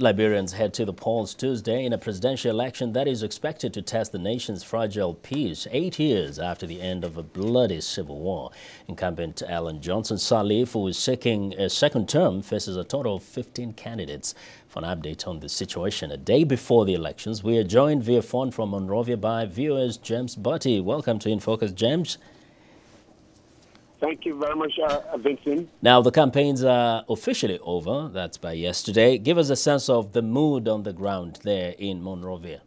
Liberians head to the polls Tuesday in a presidential election that is expected to test the nation's fragile peace 8 years after the end of a bloody civil war. Incumbent Ellen Johnson Sirleaf, who is seeking a second term, faces a total of 15 candidates. For an update on the situation a day before the elections, we are joined via phone from Monrovia by viewers James Butty. Welcome to In Focus, James. Thank you very much, Vincent. Now, the campaigns are officially over. That's by yesterday. Give us a sense of the mood on the ground there in Monrovia.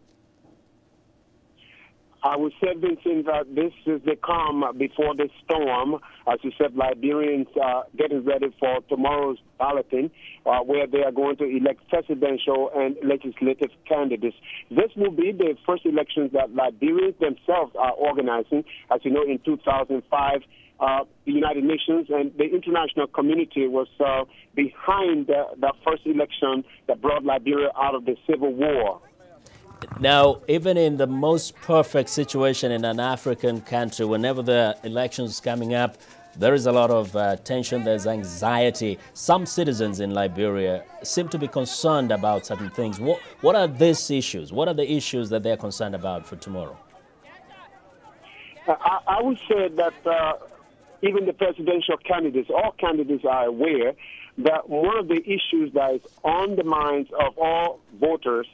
I would say, Vincent, that this is the calm before the storm. As you said, Liberians are getting ready for tomorrow's balloting, where they are going to elect presidential and legislative candidates. This will be the first elections that Liberians themselves are organizing. As you know, in 2005, the United Nations and the international community was behind the first election that brought Liberia out of the civil war. Now, even in the most perfect situation in an African country, whenever the election's coming up, there is a lot of tension, there's anxiety. Some citizens in Liberia seem to be concerned about certain things. What are these issues? What are the issues that they're concerned about for tomorrow? I would say that even the presidential candidates, all candidates are aware that one of the issues that is on the minds of all voters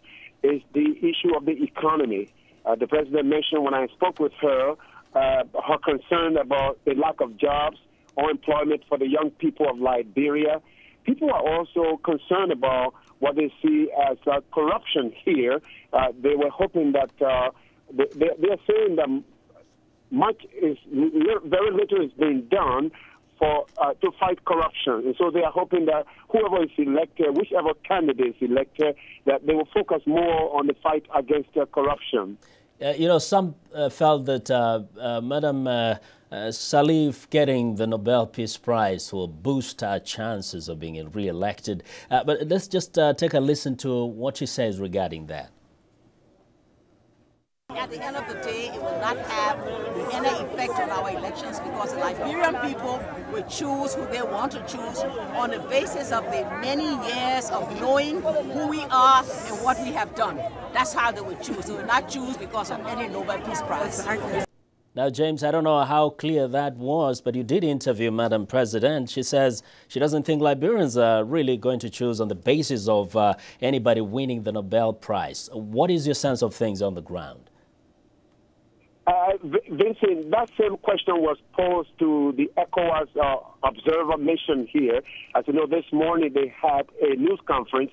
is the issue of the economy. The president mentioned when I spoke with her, her concern about the lack of jobs or employment for the young people of Liberia. People are also concerned about what they see as corruption here. They were hoping that they're saying that very little is being done for to fight corruption, and so they are hoping that whoever is elected, whichever candidate is elected, that they will focus more on the fight against corruption. You know, some felt that Madam Sirleaf getting the Nobel Peace Prize will boost her chances of being re-elected. But let's just take a listen to what she says regarding that. At the end of the day, it will not have any effect on our elections because the Liberian people will choose who they want to choose on the basis of the many years of knowing who we are and what we have done. That's how they will choose. They will not choose because of any Nobel Peace Prize. Now, James, I don't know how clear that was, but you did interview Madam President. She says she doesn't think Liberians are really going to choose on the basis of anybody winning the Nobel Prize. What is your sense of things on the ground? Vincent, that same question was posed to the ECOWAS observer mission here. As you know, this morning they had a news conference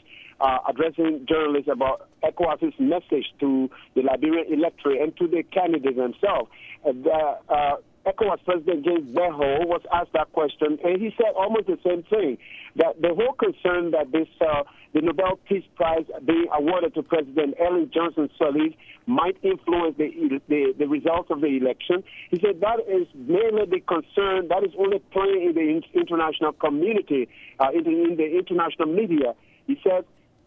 addressing journalists about ECOWAS's message to the Liberian electorate and to the candidates themselves. ECOWAS President James Beho was asked that question, and he said almost the same thing, that the whole concern that this the Nobel Peace Prize being awarded to President Ellen Johnson Sirleaf might influence the results of the election. He said that is mainly the concern that is only playing in the international community, in the international media. He said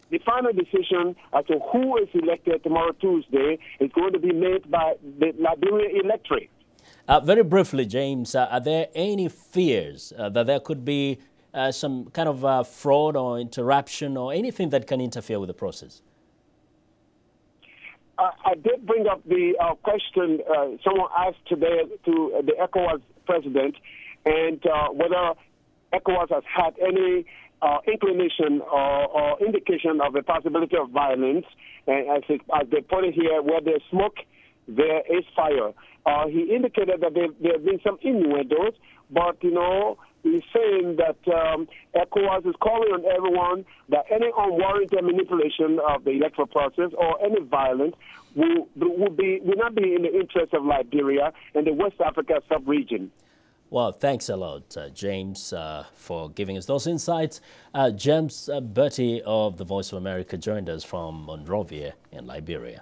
the final decision as to who is elected tomorrow, Tuesday, is going to be made by the Liberian electorate. Very briefly, James, are there any fears that there could be some kind of fraud or interruption or anything that can interfere with the process? I did bring up the question someone asked today to the ECOWAS president, and whether ECOWAS has had any inclination or indication of the possibility of violence. And as they put it here, where there's smoke, there is fire. He indicated that there have been some innuendos, but, you know, he's saying that ECOWAS is calling on everyone that any unwarranted manipulation of the electoral process or any violence will not be in the interest of Liberia and the West Africa sub-region. Well, thanks a lot, James, for giving us those insights. James Butty of the Voice of America joined us from Monrovia in Liberia.